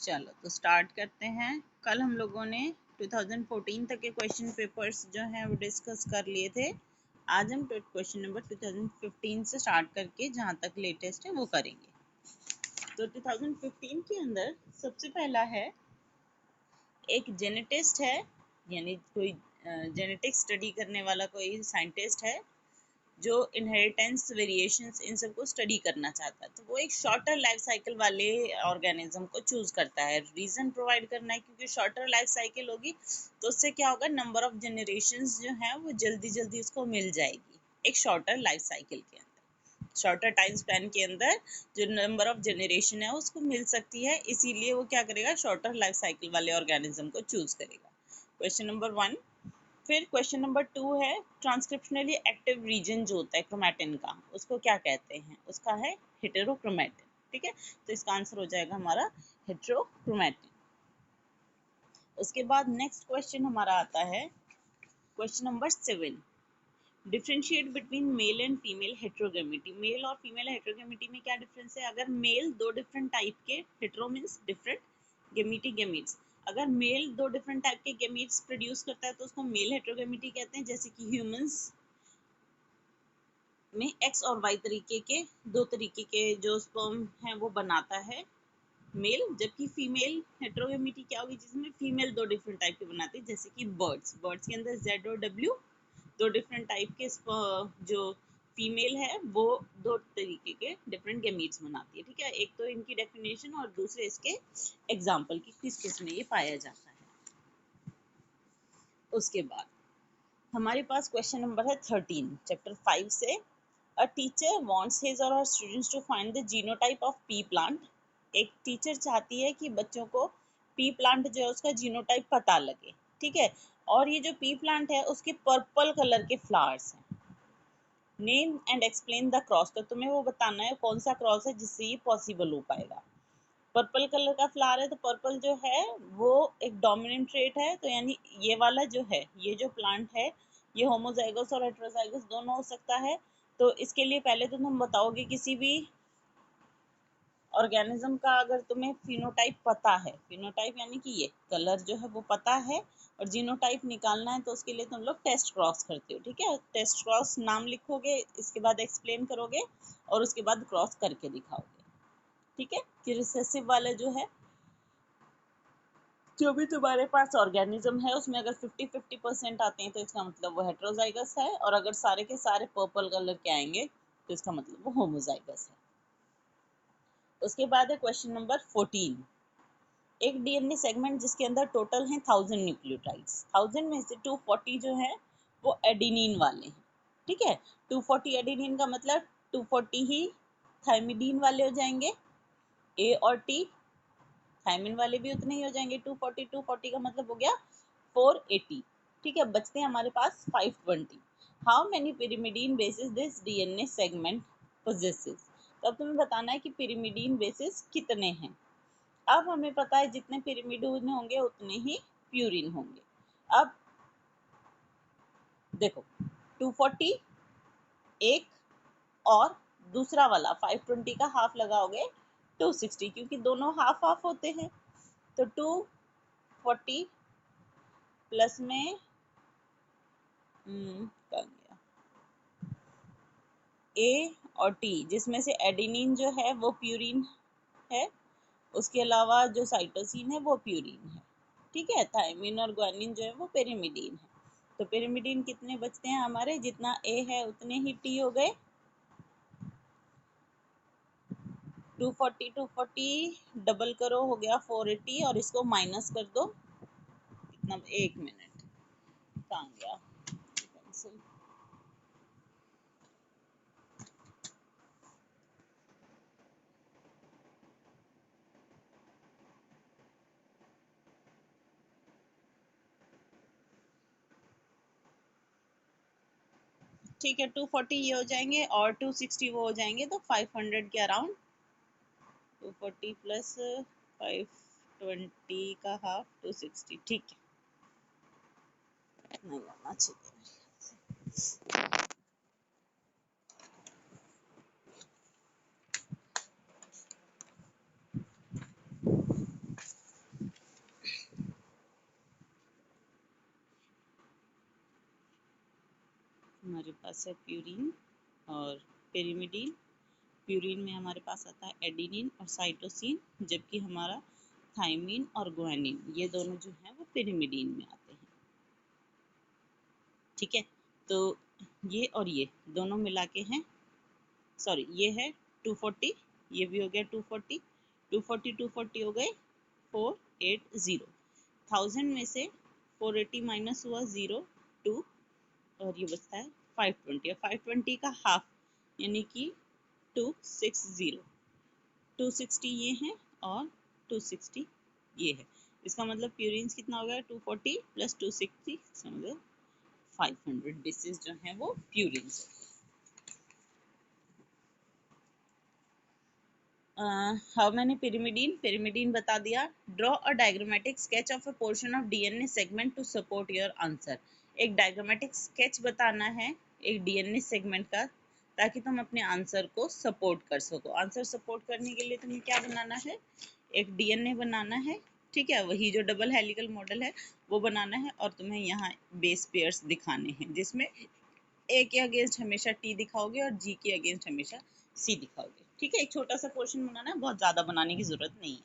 चलो तो स्टार्ट करते हैं। कल हम लोगों ने 2014 तक के क्वेश्चन पेपर्स जो हैं वो डिस्कस कर लिए थे। आज हम क्वेश्चन नंबर 2015 से स्टार्ट करके जहाँ तक लेटेस्ट है वो करेंगे। तो 2015 के अंदर सबसे पहला है, एक जेनेटिस्ट है, यानी कोई जेनेटिक्स स्टडी करने वाला कोई साइंटिस्ट है जो इनहेरिटेंस वेरिएशंस इन सबको स्टडी करना चाहता है। तो वो एक शॉर्टर लाइफ साइकिल वाले ऑर्गेनिज्म को चूज करता है। रीजन प्रोवाइड करना है क्योंकि शॉर्टर लाइफ साइकिल होगी तो उससे क्या होगा, नंबर ऑफ जनरेशंस जो है वो जल्दी जल्दी उसको मिल जाएगी। एक शॉर्टर लाइफ साइकिल के अंदर, शॉर्टर टाइम स्पैन के अंदर जो नंबर ऑफ जनरेशन है उसको मिल सकती है, इसीलिए वो क्या करेगा, शॉर्टर लाइफ साइकिल वाले ऑर्गेनिज्म को चूज करेगा। Question number 1। फिर क्वेश्चन नंबर 2 है, ट्रांसक्रिप्शनली एक्टिव रीजन जो होता है क्रोमैटिन का, उसको क्या कहते हैं? उसका है हेटेरोक्रोमैटिन। ठीक है, तो इसका आंसर हो जाएगा हमारा हेटेरोक्रोमैटिन। उसके बाद नेक्स्ट क्वेश्चन हमारा आता है question number 7। Differentiate between male and female heterogamety. Male और फीमेल हेटेरोगेमिटी में क्या डिफरेंस है? अगर मेल दो डिफरेंट टाइप के, hetero means different, gamety gametes, अगर मेल दो डिफरेंट टाइप के गेमीट्स प्रोड्यूस करता है तो उसको मेल हेटेरोगेमिटी कहते हैं। जैसे कि ह्यूमंस में एक्स और वाई तरीके के, दो तरीके के जो स्पर्म हैं वो बनाता है मेल, जबकि फीमेल हेटेरोगेमिटी क्या होगी, जिसमें फीमेल दो डिफरेंट टाइप के बनाती है। जैसे कि बर्ड्स के अंदर जेड और डब्ल्यू, दो डिफरेंट टाइप के जो फीमेल है वो दो तरीके के डिफरेंट गेमीट्स बनाती है। ठीक है, एक तो इनकी डेफिनेशन और दूसरे इसके एग्जाम्पल की किस किस में ये पाया जाता है। उसके बाद हमारे पास क्वेश्चन नंबर है 13 चैप्टर 5 से। A teacher wants his or her students to find the genotype of P plant. एक टीचर चाहती है कि बच्चों को पी प्लांट जो है उसका जीनोटाइप पता लगे। ठीक है, और ये जो पी प्लांट है उसके पर्पल कलर के फ्लावर्स हैं। Name and explain the cross, तो तुम्हें वो बताना है कौन सा क्रॉस है जिससे ये पॉसिबल हो पाएगा। पर्पल कलर का फ्लावर है तो पर्पल जो है वो एक डोमिनेंट ट्रेट है, तो यानी ये वाला जो है, ये जो प्लांट है ये होमोजाइगस और हेटेरोजाइगस दोनों हो सकता है। तो इसके लिए पहले तो तुम बताओगे किसी भी ऑर्गेनिज्म का अगर तुम्हें फिनोटाइप पता है, फिनोटाइप यानी कि ये कलर जो है वो पता है, और जीनोटाइप निकालना है तो उसके लिए तुम लोग टेस्ट क्रॉस करते हो। ठीक है, टेस्ट क्रॉस नाम लिखोगे, इसके बाद एक्सप्लेन करोगे और उसके बाद क्रॉस करके दिखाओगे। ठीक है, कि रिसेसिव वाले जो है, जो भी तुम्हारे पास ऑर्गेनिज्म है उसमें अगर 50-50% आते हैं तो इसका मतलब वो हेटेरोजाइगस है, और अगर सारे के सारे पर्पल कलर के आएंगे तो इसका मतलब वो होमोजाइगस है। उसके बाद है क्वेश्चन नंबर 14। एक डीएनए सेगमेंट जिसके अंदर टोटल हैं 1000 न्यूक्लियोटाइड्स, 1000 में से 240 जो है वो एडिनिन वाले हैं। ठीक है, 240 एडिनिन का मतलब 240 ही थायमिडीन वाले हो जाएंगे, ए और टी, थायमिन वाले भी उतने ही हो जाएंगे। 240 का मतलब हो गया 480। ठीक है, बचते हैं हमारे पास 520। How many pyrimidine bases this DNA segment possesses। तो अब तुम्हें बताना है कि pyrimidine bases कितने हैं। अब हमें पता है जितने pyrimidine होंगे उतने ही प्यूरिन होंगे। अब देखो 240 एक, और दूसरा वाला 520 का हाफ लगाओगे 260, क्योंकि दोनों हाफ हाफ होते हैं। तो 240 प्लस में कर गया ए और टी, जिसमें से एडेनिन जो है वो प्यूरिन है, उसके अलावा जो साइटोसिन है वो प्यूरिन है। ठीक है, थायमिन और ग्वानिन जो है वो पेरिमिडीन है। तो पेरिमिडीन कितने बचते हैं हमारे, जितना ए है उतने ही टी हो गए। 240 डबल करो हो गया 480, और इसको माइनस कर दो कितना, एक मिनट कहाँ गया पेंसिल। ठीक है, 240 ये हो जाएंगे और 260 वो हो जाएंगे, तो 500 के अराउंड। 240 प्लस 520 का हाफ 260। ठीक है, नहीं करना चाहिए। पास है प्यूरिन और पिरिमिडीन। प्यूरिन में हमारे पास आता है एडिनिन और साइटोसिन, जबकि हमारा थायमिन और ग्वानिन ये दोनों जो है वो पिरिमिडीन में आते हैं। ठीक है, तो ये और ये दोनों मिला के हैं, सॉरी ये है 240, ये भी हो गया 240, 240 हो गए 480। 1000 में से 480 माइनस हुआ 0 2, और ये बचता है 520, और 520 का हाफ यानी कि 260, 260 ये है और 260 ये है। इसका मतलब प्यूरिन्स कितना हो गया 240 प्लस 260, समझो 500 बेसिस जो है वो purines. How many pyrimidine, pyrimidine बता दिया। Draw a diagrammatic sketch of a portion of DNA segment to support your answer. एक डायग्रामेटिक स्केच बताना है एक डीएनए सेगमेंट का, ताकि तुम अपने आंसर को सपोर्ट कर सको। आंसर सपोर्ट करने के लिए तुम्हें क्या बनाना है, एक डीएनए बनाना है, ठीक है, वही जो डबल हेलिकल मॉडल है वो बनाना है, और तुम्हें यहाँ बेस पेयर्स दिखाने हैं, जिसमें ए के अगेंस्ट हमेशा टी दिखाओगे और जी के अगेंस्ट हमेशा सी दिखाओगे। ठीक है, एक छोटा सा पोर्शन बनाना है, बहुत ज्यादा बनाने की जरूरत नहीं है।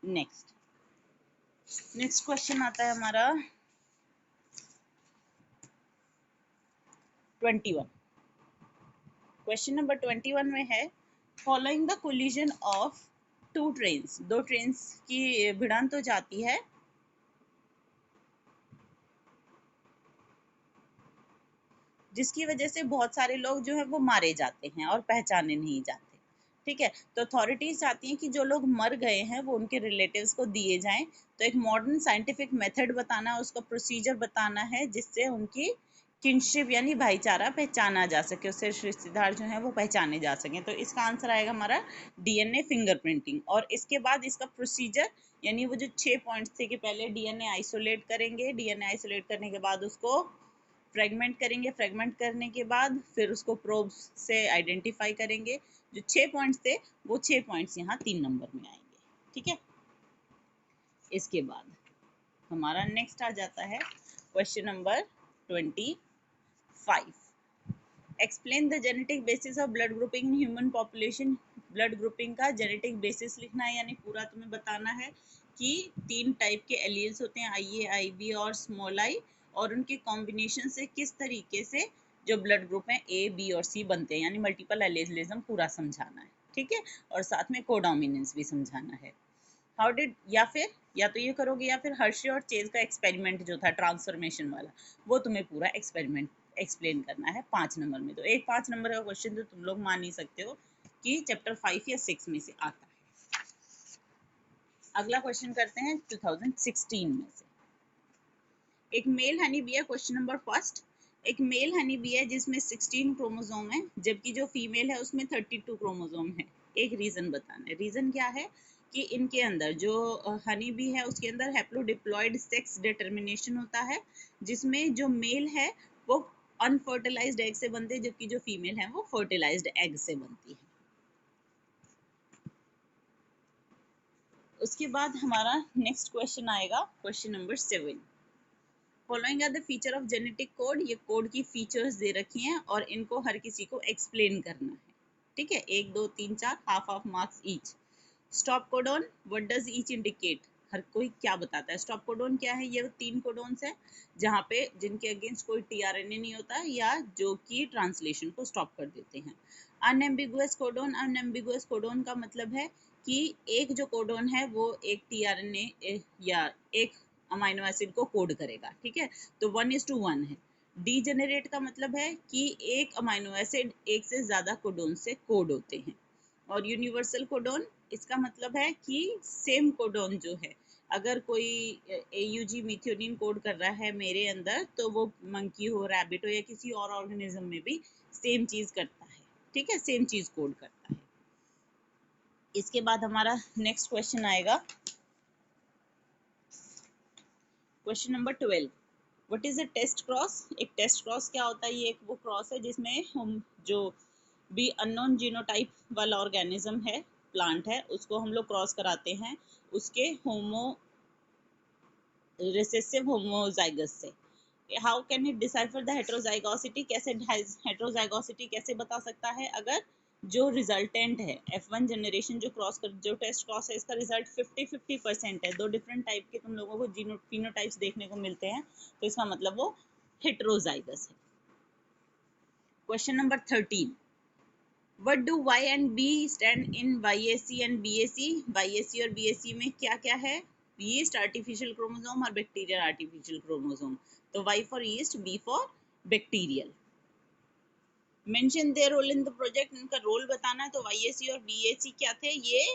नेक्स्ट क्वेश्चन आता है हमारा 21। क्वेश्चन नंबर 21 में है, following the collision of two trains, दो ट्रेन्स की भिड़ंत हो जाती है, जिसकी वजह से बहुत सारे लोग जो है वो मारे जाते हैं और पहचाने नहीं जाते। ठीक है, तो अथॉरिटीज चाहती हैं कि जो लोग मर गए हैं वो उनके रिलेटिव्स को दिए जाएं। तो एक मॉडर्न साइंटिफिक मेथड बताना है, उसका प्रोसीजर बताना है, जिससे उनकी किनशिप यानी भाईचारा पहचाना जा सके, उससे रिश्तेदार जो है वो पहचाने जा सकें। तो इसका आंसर आएगा हमारा डीएनए फिंगरप्रिंटिंग। और इसके बाद इसका प्रोसीजर यानी वो जो 6 पॉइंट्स थे कि पहले डीएनए आइसोलेट करेंगे, डीएनए आइसोलेट करने के बाद उसको फ्रेगमेंट करेंगे, फ्रेगमेंट करने के बाद फिर उसको प्रोब्स से आइडेंटिफाई करेंगे। जो 6 पॉइंट्स थे वो 6 पॉइंट्स यहाँ 3 नंबर में आएंगे। ठीक है, इसके बाद हमारा नेक्स्ट आ जाता है question number 25। Explain the genetic basis of blood grouping in human population. Blood grouping का जेनेटिक बेसिस लिखना है, यानी पूरा तुम्हें बताना है कि 3 टाइप के एलील्स होते हैं, आई ए, आई बी और स्मॉल आई, और उनके कॉम्बिनेशन से किस तरीके से जो ब्लड ग्रुप है ए बी और सी बनते हैं, यानी मल्टीपल एलीलिज्म पूरा समझाना है। ठीक है, और साथ में कोडोमिनेंस भी समझाना है। हाउ डिड, या तो ये करोगे या फिर हर्षे और चेज का एक्सपेरिमेंट जो था ट्रांसफॉर्मेशन वाला, वो तुम्हें पूरा एक्सपेरिमेंट एक्सप्लेन करना है 5 नंबर में। तो एक 5 नंबर का क्वेश्चन तो तुम लोग मान ही सकते हो कि चैप्टर 5 या 6 में से आता है। अगला क्वेश्चन करते हैं 2016 में से। एक मेल हनी बी है, क्वेश्चन नंबर फर्स्ट। एक मेल हनी बी है जिसमें 16 क्रोमोसोम है, जबकि जो फीमेल है उसमें 32 क्रोमोसोम है। एक रीजन बताना है। रीजन क्या है कि इनके अंदर जो हनी बी है उसके अंदर हैप्लोडिप्लॉइड सेक्स डिटर्मिनेशन होता है, जिसमें जो मेल है वो अनफर्टिलाइज्ड एग से बनते हैं, जबकि जो फीमेल है वो फर्टिलाइज्ड एग से बनती है। उसके बाद हमारा नेक्स्ट क्वेश्चन आएगा question number 7। Following are the feature of genetic code. ये कोड की फीचर्स दे रखी हैं और इनको हर किसी को एक्सप्लेन करना है। ठीक है, 1 2 3 4 half of marks each. Stop codon, what does each indicate, हर कोई क्या बताता है। स्टॉप कोडोन क्या है, ये 3 कोडोन्स है जहाँ पे जिनके अगेंस्ट कोई टीआरएनए नहीं होता या जो कि ट्रांसलेशन को स्टॉप कर देते हैं। अनएम्बिगुअस कोडोन, अनएम्बिगुअस कोडोन का मतलब है कि एक जो कोडोन है वो एक टीआरएनए या एक अमाइनो एसिड को कोड करेगा। ठीक है, तो 1:1 है। डीजेनरेट का मतलब है कि एक अमाइनो एसिड एक से ज्यादा कोडोन से कोड होते हैं। और यूनिवर्सल कोडोन, इसका मतलब है कि सेम कोडोन जो है, अगर कोई एयूजी मिथ्योनिन कोड कर रहा है मेरे अंदर, तो वो मंकी हो, रैबिट हो या किसी और ऑर्गेनिज्म में भी सेम चीज करता है। ठीक है, सेम चीज कोड करता है। इसके बाद हमारा नेक्स्ट क्वेश्चन आएगा question number 12। What is a test cross. एक टेस्ट क्रॉस क्या होता है, ये एक वो क्रॉस है जिसमें हम जो भी अननोन जीनोटाइप वाला ऑर्गेनिज्म है, प्लांट है, उसको हम लोग क्रॉस कराते हैं उसके होमो रिसेसिव होमोजाइगस से। How can it decipher the heterozygosity, कैसे हेट्रोजाइगोसिटी कैसे बता सकता है, अगर जो रिजल्टेंट है F1 जनरेशन जो टेस्ट क्रॉस है इसका रिजल्ट 50-50% है, दो डिफरेंट टाइप के तुम लोगों को फिनोटाइप्स देखने को मिलते हैं, तो इसका मतलब वो हेट्रोजाइगस है। Question number 13, What do Y and B stand in YAC and BAC? YAC और BAC में क्या क्या है? Yeast artificial chromosome और bacterial artificial chromosome. तो Y for yeast, B for bacterial. Mention their role in the project. इनका role बताना है, तो YAC और BAC क्या थे? ये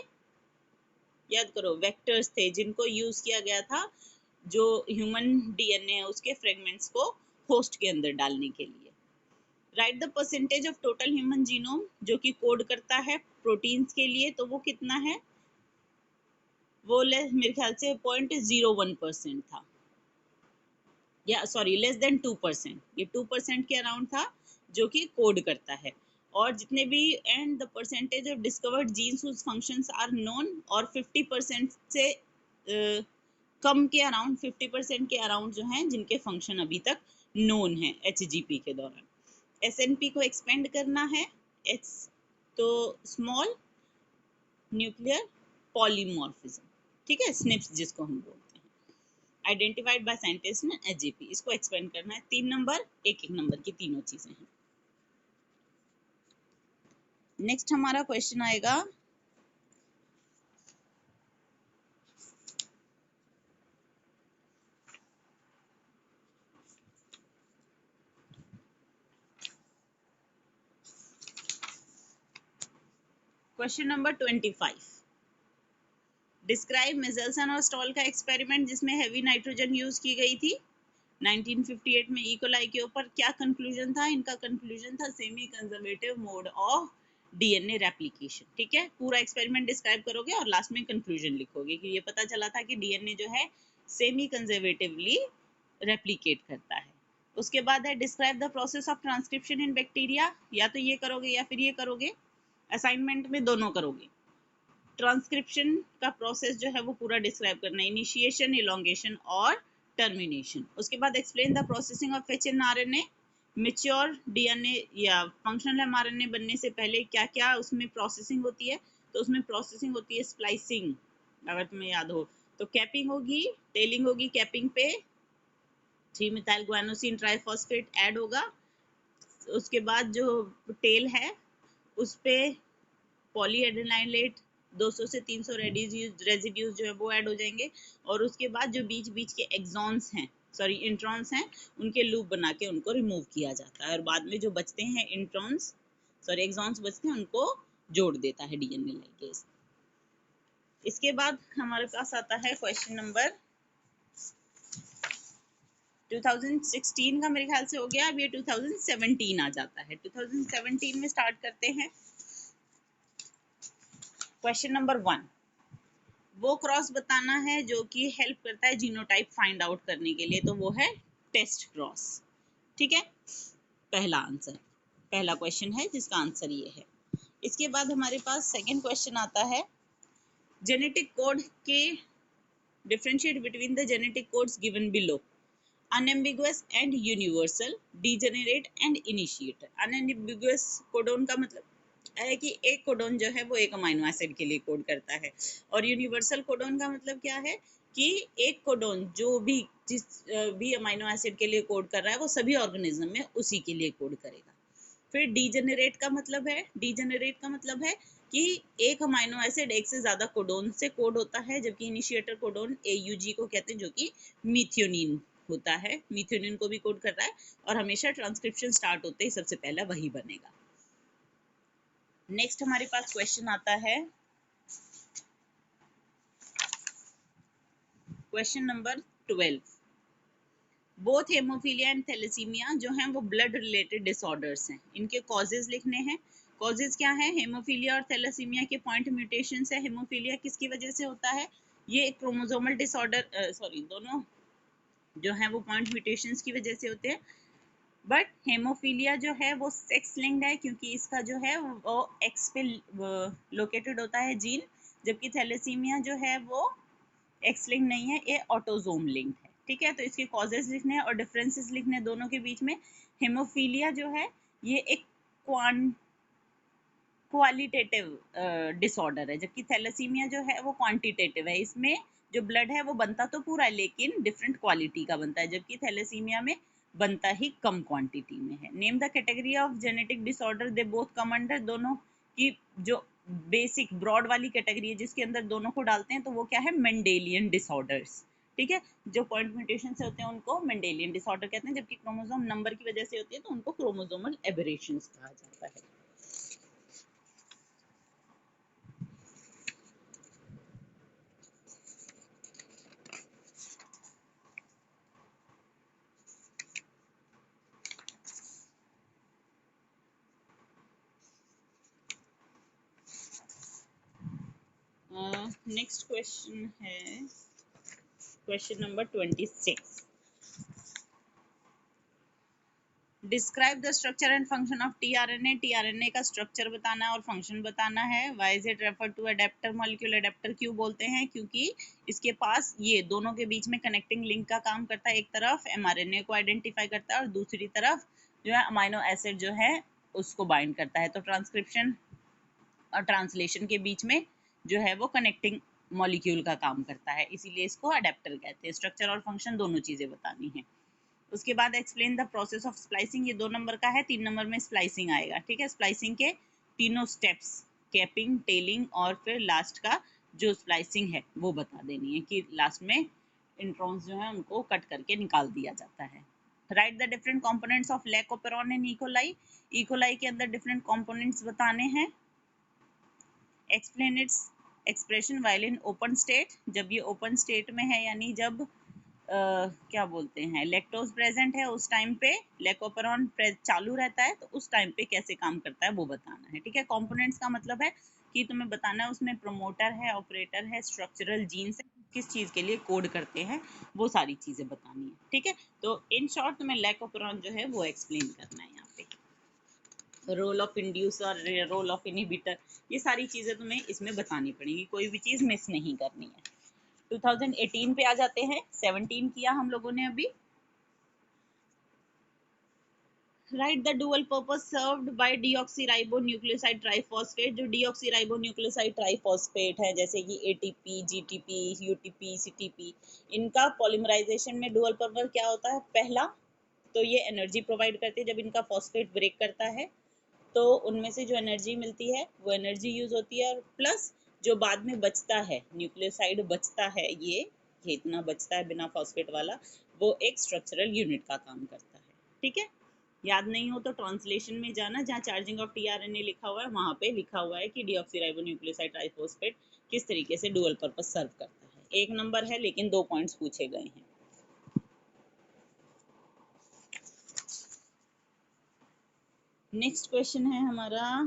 याद करो, वेक्टर्स थे जिनको यूज किया गया था जो ह्यूमन DNA है उसके फ्रेगमेंट्स को होस्ट के अंदर डालने के लिए। Right the percentage of total human genome, जो कि कोड करता है प्रोटीन्स के लिए, तो वो कितना है? वो मेरे ख्याल से 0.01% था, या सॉरी लेस देन 2%, ये 2% के अराउंड था जो कि कोड करता है। और जितने भी and the percentage of discovered genes whose functions are known, और 50% से कम के अराउंड, 50% के अराउंड जो हैं जिनके फंक्शन अभी तक नोन है HGP के दौरान। SNP को एक्सपेंड करना है, H तो स्मॉल न्यूक्लियर पॉलीमॉर्फिज्म, ठीक है, SNPs जिसको हम बोलते हैं, आइडेंटिफाइड बाय साइंटिस्ट ने HGP, इसको एक्सपेंड करना है। 3 नंबर, एक नंबर की तीनों चीजें हैं। नेक्स्ट हमारा क्वेश्चन आएगा क्वेश्चन नंबर 25, डिस्क्राइब मेजल्सन और स्टॉल का एक्सपेरिमेंट जिसमें हैवी नाइट्रोजन यूज की गई थी 1958 में इकोलाई के ऊपर। क्या कंक्लूजन था इनका? कंक्लूजन था semi conservative mode of DNA replication, ठीक है। पूरा एक्सपेरिमेंट डिस्क्राइब करोगे और लास्ट में कंक्लूजन लिखोगे कि ये पता चला था कि DNA जो है सेमी कंजर्वेटिवली रेप्लिकेट करता है। उसके बाद है describe the process of transcription in bacteria, या तो ये करोगे या फिर ये करोगे, असाइनमेंट में दोनों करोगे। ट्रांसक्रिप्शन का प्रोसेस जो है वो पूरा डिस्क्राइब करना है, इनिशिएशन, इलोंगेशन और टर्मिनेशन। उसके बाद explain the processing of HNRNA, mature DNA या फंक्शनल mRNA बनने से पहले क्या क्या उसमें प्रोसेसिंग होती है, तो उसमें प्रोसेसिंग होती है स्प्लाइसिंग, अगर तुम्हें याद हो तो कैपिंग होगी, टेलिंग होगी, कैपिंग पे 3-methyl guanosine ट्राइफॉस्फेट ऐड होगा, उसके बाद जो टेल है उस पे पॉलीएडेनाइलेट 200 से 300 रेजिड्यूज जो है वो ऐड हो जाएंगे, और उसके बाद जो बीच बीच के एक्सॉन्स हैं, सॉरी इंट्रॉन्स हैं, उनके लूप बना के उनको रिमूव किया जाता है, और बाद में जो बचते हैं इंट्रॉन्स, सॉरी एक्सॉन्स बचते हैं, उनको जोड़ देता है DNA लाइगेज। इसके बाद हमारे पास आता है क्वेश्चन नंबर 2016 का, मेरे ख्याल से हो गया, अब ये 2017 आ जाता है। 2017 में स्टार्ट करते हैं। क्वेश्चन नंबर 1, वो क्रॉस बताना है जो कि हेल्प करता है जीनोटाइप फाइंड आउट करने के लिए, तो वो है टेस्ट क्रॉस, ठीक है। पहला आंसर, पहला क्वेश्चन है जिसका आंसर ये है। इसके बाद हमारे पास सेकंड क्वेश्चन आता है, जेनेटिक कोड के differentiate between the genetic codes given below, unambiguous and universal, degenerate and initiator. Unambiguous codon का मतलब है कि एक कोडोन जो है वो एक अमाइनो एसिड के लिए कोड करता है, और यूनिवर्सल कोडोन का मतलब क्या है कि एक कोडोन जो भी जिस भी अमाइनो एसिड के लिए कोड कर रहा है वो सभी ऑर्गेनिज्म में उसी के लिए कोड करेगा। फिर डीजेनरेट का मतलब है, डीजेनरेट का मतलब है कि एक अमाइनो एसिड एक से ज्यादा कोडोन से कोड होता है, जबकि इनिशिएटर कोडोन AUG को कहते हैं, जो कि मीथियोनिन होता है, मीथियोनिन को भी कोड कर रहा है, और हमेशा ट्रांसक्रिप्शन स्टार्ट होते ही सबसे पहला वही बनेगा। नेक्स्ट हमारे पास क्वेश्चन आता है question number 12, both haemophilia and thalassaemia जो हैं वो ब्लड रिलेटेड डिसऑर्डर्स हैं, इनके कॉजेज लिखने हैं। कॉजेज क्या है? हेमोफीलिया और थैलेसीमिया के पॉइंट म्यूटेशंस है। हेमोफीलिया किसकी वजह से होता है? ये एक क्रोमोसोमल डिसऑर्डर, सॉरी दोनों जो है वो पॉइंट म्यूटेशंस की वजह से होते हैं, बट हेमोफीलिया जो है वो सेक्स लिंक्ड है, क्योंकि इसका जो है वो एक्स पे लोकेटेड होता है जीन, जबकि थैलेसीमिया जो है वो एक्स लिंक्ड नहीं है, ये ऑटोसोम लिंक्ड है। ठीक है, तो इसके कॉजेज लिखने हैं और डिफरेंसेस लिखने हैं दोनों के बीच में। हेमोफीलिया जो है ये एक क्वालिटेटिव डिसऑर्डर है, जबकि थैलेसीमिया जो है वो क्वांटिटेटिव है। इसमें जो ब्लड है वो बनता तो पूरा है लेकिन डिफरेंट क्वालिटी का बनता है, जबकि थैलेसीमिया में बनता ही कम क्वांटिटी में है। Name the category of genetic disorder, they both come under, दोनों की जो बेसिक ब्रॉड वाली कैटेगरी है जिसके अंदर दोनों को डालते हैं तो वो क्या है, मेंडेलियन डिसऑर्डर्स। ठीक है, जो पॉइंट म्यूटेशन से होते हैं उनको मेंडेलियन डिसऑर्डर कहते हैं, जबकि क्रोमोसोम नंबर की वजह से होती है तो उनको क्रोमोसोमल एबरेशंस कहा जाता है। नेक्स्ट क्वेश्चन है question number 26। Describe the structure and function of tRNA. TRNA का स्ट्रक्चर बताना है और फंक्शन बताना है। Why is it refer to adapter molecule. Adapter क्यों बोलते हैं, क्योंकि इसके पास ये दोनों के बीच में कनेक्टिंग लिंक का काम करता है। एक तरफ एमआरएनए को आइडेंटिफाई करता है और दूसरी तरफ जो है अमाइनो एसिड जो है उसको बाइंड करता है। तो ट्रांसक्रिप्शन और ट्रांसलेशन के बीच में जो है वो कनेक्टिंग मॉलिक्यूल का काम करता है, इसीलिए इसको अडेप्टर कहते हैं। स्ट्रक्चर और फंक्शन दोनों चीजें बतानी है। उसके बाद explain the process of splicing, ये 2 नंबर का है। 3 नंबर में स्प्लाइसिंग आएगा। ठीक है, स्प्लाइसिंग के तीनों स्टेप्स, कैपिंग, टेलिंग और फिर लास्ट का जो स्प्लाइसिंग है वो बता देनी है कि लास्ट में इंट्रॉन्स जो है उनको कट करके निकाल दिया जाता है। Right the different components of lac operon and E coli. E coli के अंदर डिफरेंट कंपोनेंट्स बताने हैं। Explain its expression while in open state, जब ये ओपन स्टेट में है यानी जब क्या बोलते हैं लैक्टोज प्रेजेंट है उस टाइम पे लैकोपेरॉन चालू रहता है तो उस टाइम पे कैसे काम करता है वो बताना है। ठीक है, कंपोनेंट्स का मतलब है कि तुम्हें बताना है उसमें प्रोमोटर है, ऑपरेटर है, स्ट्रक्चरल जीन्स है, किस चीज के लिए कोड करते हैं वो सारी चीजें बतानी है। ठीक है, तो इन शॉर्ट तुम्हें लैकोपेरॉन जो है वो एक्सप्लेन करना है। यहाँ पे role of inducer, role of inhibitor, ये सारी चीजें तुम्हें इसमें बतानी पड़ेगी, कोई भी चीज मिस नहीं करनी है। 2018 पे आ जाते हैं। 17 किया हम लोगों ने अभी। Write the dual purpose served by deoxyribonucleoside triphosphate. जो डीऑक्सीराइबोन्यूक्लियोसाइड ट्राइफॉस्फेट है जैसे कि एटीपी, जीटीपी, यूटीपी, सीटीपी, इनका पॉलीमराइजेशन में डुअल पर्पस क्या होता है, पहला तो ये एनर्जी प्रोवाइड करते हैं। जब इनका फॉस्फेट ब्रेक करता है तो उनमें से जो एनर्जी मिलती है वो एनर्जी यूज होती है, और प्लस जो बाद में बचता है न्यूक्लियोसाइड बचता है, ये इतना बचता है बिना फॉस्फेट वाला, वो एक स्ट्रक्चरल यूनिट का काम करता है। ठीक है, याद नहीं हो तो ट्रांसलेशन में जाना, जहाँ चार्जिंग ऑफ टीआरएनए लिखा हुआ है वहां पे लिखा हुआ है कि डीऑक्सीराइबोन्यूक्लियोसाइड ट्राइफॉस्फेट किस तरीके से डुअल पर्पस सर्व करता है। 1 नंबर है लेकिन 2 पॉइंट्स पूछे गए हैं। नेक्स्ट क्वेश्चन है हमारा,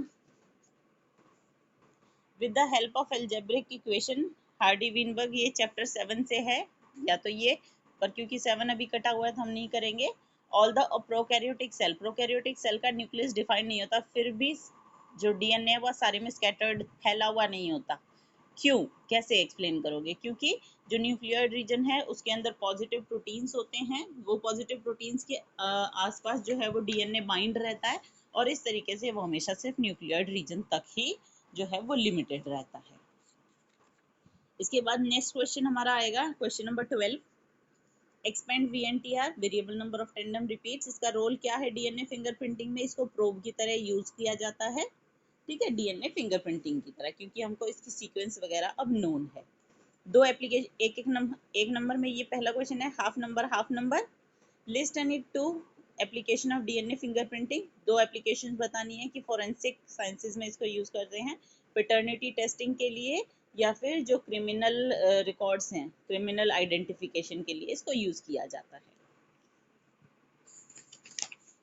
with the help of algebraic equation. Hardy Weinberg, ये चैप्टर 7 से है या तो ये, पर क्योंकि 7 अभी कटा हुआ है तो हम नहीं करेंगे। All the prokaryotic cell, prokaryotic cell का न्यूक्लियस डिफाइन नहीं होता, फिर भी जो डीएनए है वह सारे में स्कैटर्ड फैला हुआ नहीं होता। क्यों, कैसे एक्सप्लेन करोगे, क्योंकि जो न्यूक्लियर रीजन है उसके अंदर पॉजिटिव प्रोटीन्स होते हैं, वो पॉजिटिव प्रोटीन्स के आसपास जो है वो डीएनए बाइंड रहता है और इस तरीके से वो हमेशा सिर्फ न्यूक्लियर रीजन तक ही जो है वो लिमिटेड रहता है। इसके बाद नेक्स्ट क्वेश्चन हमारा आएगा question number 12। Expand VNTR, variable number of tandem repeats. इसका रोल क्या है डीएनए फिंगरप्रिंटिंग में, इसको प्रोब की तरह यूज किया जाता है। ठीक है, डीएनए फिंगरप्रिंटिंग की तरह, क्योंकि हमको इसकी सीक्वेंस वगैरह अब नोन है। 2 एप्लीकेशन, एक नंबर में ये पहला क्वेश्चन है, half number. List any 2 application of DNA fingerprinting. 2 application बतानी है कि फॉरेंसिक साइंसेज में इसको यूज करते हैं, पैटर्निटी टेस्टिंग के लिए या फिर जो क्रिमिनल रिकॉर्ड्स हैं, क्रिमिनल आइडेंटिफिकेशन के लिए इसको यूज किया जाता है।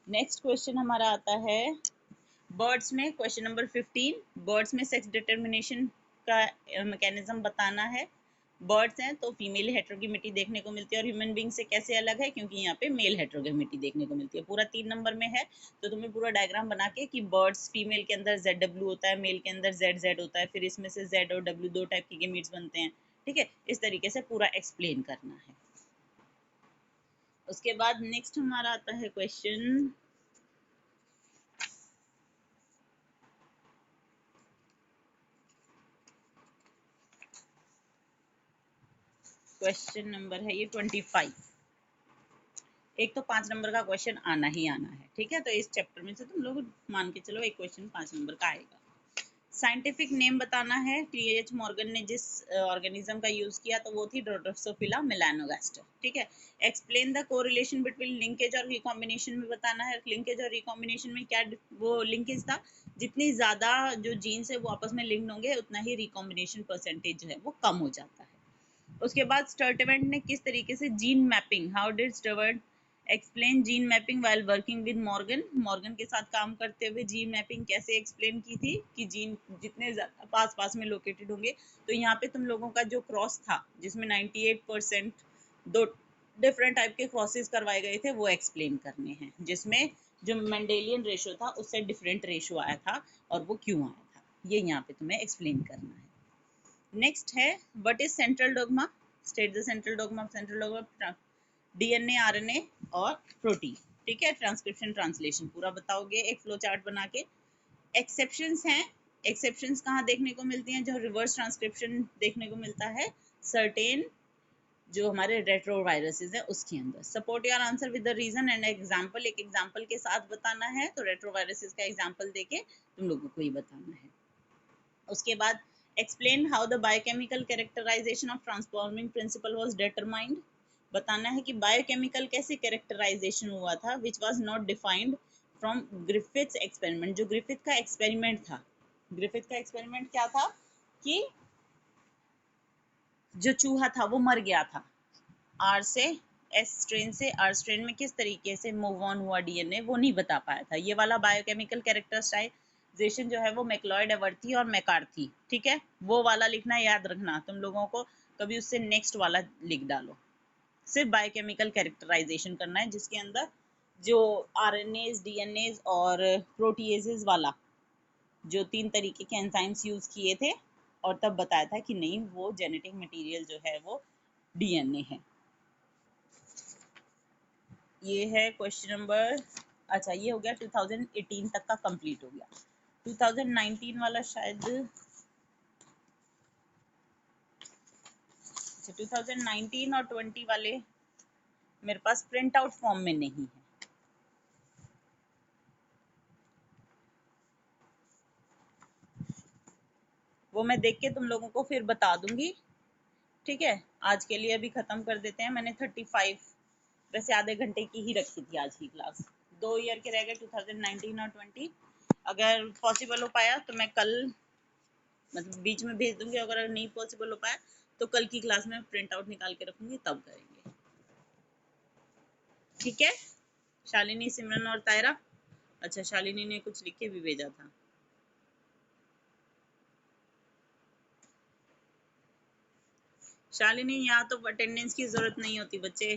नेक्स्ट क्वेश्चन हमारा आता है बर्ड्स में, क्वेश्चन नंबर 15। बर्ड्स में सेक्स डिटर्मिनेशन का मैकेनिज्म बताना है। बर्ड्स हैं तो फीमेल हेट्रोगेमिटी देखने को मिलती है, और ह्यूमन बींग से कैसे अलग है, क्योंकि यहाँ पे मेल हेट्रोगेमिटी देखने को मिलती है। पूरा 3 नंबर में है, तो तुम्हें पूरा डायग्राम बना के कि बर्ड्स फीमेल के अंदर ZW होता है, मेल के अंदर ZZ होता है, फिर इसमें से Z और W 2 टाइप के गेमीट्स बनते हैं। ठीक है, इस तरीके से पूरा एक्सप्लेन करना है। उसके बाद नेक्स्ट हमारा आता है क्वेश्चन नंबर है ये 25। एक तो 5 नंबर का क्वेश्चन आना ही आना है, ठीक है। तो इस चैप्टर में से तुम लोग मान के चलो एक क्वेश्चन 5 नंबर का आएगा। साइंटिफिक नेम बताना है। टीएच मॉर्गन ने जिस ऑर्गेनिज्म का यूज किया तो वो थी ड्रोसोफिला मेलानोगास्टर, ठीक है। Explain the correlation between linkage और रिकॉम्बिनेशन में बताना है। लिंकेज और रिकॉम्बिनेशन में क्या वो लिंकेज था, जितनी ज्यादा जो जीन्स है वो आपस में लिंक्ड होंगे उतना ही रिकॉम्बिनेशन परसेंटेज जो है वो कम हो जाता है। उसके बाद स्टर्टेवेंट ने किस तरीके से gene mapping, how did Sturtevant explain gene mapping while working with Morgan, Morgan के साथ काम करते हुए जीन मैपिंग कैसे एक्सप्लेन की थी कि जीन जितने पास पास में लोकेटेड होंगे। तो यहाँ पे तुम लोगों का जो क्रॉस था जिसमें 98% दो डिफरेंट टाइप के क्रॉसेस करवाए गए थे वो एक्सप्लेन करने हैं, जिसमें जो मेंडेलियन रेशो था उससे डिफरेंट रेशो आया था और वो क्यों आया था, ये यहाँ पे तुम्हें एक्सप्लेन करना है। नेक्स्ट है what is central dogma, state the central dogma. Central dogma DNA, RNA और प्रोटीन, ठीक है। ट्रांसक्रिप्शन ट्रांसलेशन पूरा बताओगे एक फ्लो चार्ट बना के। एक्सेप्शंस हैं, एक्सेप्शंस कहाँ देखने को मिलती हैं, जो रिवर्स ट्रांसक्रिप्शन देखने को मिलता है सर्टेन जो हमारे रेट्रोवायरसेस है उसके अंदर। Support your answer with the reason and example, एक एग्जांपल के साथ बताना है। तो रेट्रोवायरसेस का एग्जांपल देके तुम लोगों को ही बताना है। उसके बाद explain how the biochemical characterisation of transforming principle was determined, बताना है कि बायोकेमिकल कैसे कैरेक्टराइजेशन हुआ था which was not defined from Griffith's experiment. जो ग्रिफिथ का एक्सपेरिमेंट था, ग्रिफिथ का एक्सपेरिमेंट क्या था कि जो चूहा था वो मर गया था, आर से एस स्ट्रेन से आर स्ट्रेन में किस तरीके से मूव ऑन हुआ डीएनए वो नहीं बता पाया था। ये वाला बायोकेमिकल कैरेक्टराइजेशन जो है वो मैक्लॉयड, एवर्थी और मैकार्थी, ठीक है। वो वाला लिखना याद रखना तुम लोगों को, कभी उससे नेक्स्ट वाला लिख डालो। सिर्फ बायोकेमिकल कैरेक्टराइजेशन करना है जिसके अंदर जो आरएनएज, डीएनएज और प्रोटीएजेस वाला जो 3 तरीके के एंजाइम्स यूज किए थे और तब बताया था कि नहीं वो जेनेटिक मटेरियल जो है वो डीएनए है। ये है क्वेश्चन नंबर, अच्छा ये हो गया 2018 तक का कंप्लीट हो गया। 2019 वाला शायद, अच्छा 2019 और 20 वाले मेरे पास प्रिंट आउट फॉर्म में नहीं है। वो मैं देख के तुम लोगों को फिर बता दूंगी, ठीक है। आज के लिए अभी खत्म कर देते हैं। मैंने 35 वैसे आधे घंटे की ही रखी थी आज की क्लास। 2 ईयर के रह गए 2019 और 20। अगर पॉसिबल हो पाया तो मैं कल मतलब बीच में भेज दूंगी, अगर नहीं पॉसिबल हो पाया तो कल की क्लास में प्रिंट आउट निकाल के रखूंगी तब करेंगे, ठीक है। शालिनी, सिमरन और तायरा, अच्छा शालिनी ने कुछ लिख के भी भेजा था। शालिनी यहाँ तो अटेंडेंस की जरूरत नहीं होती बच्चे,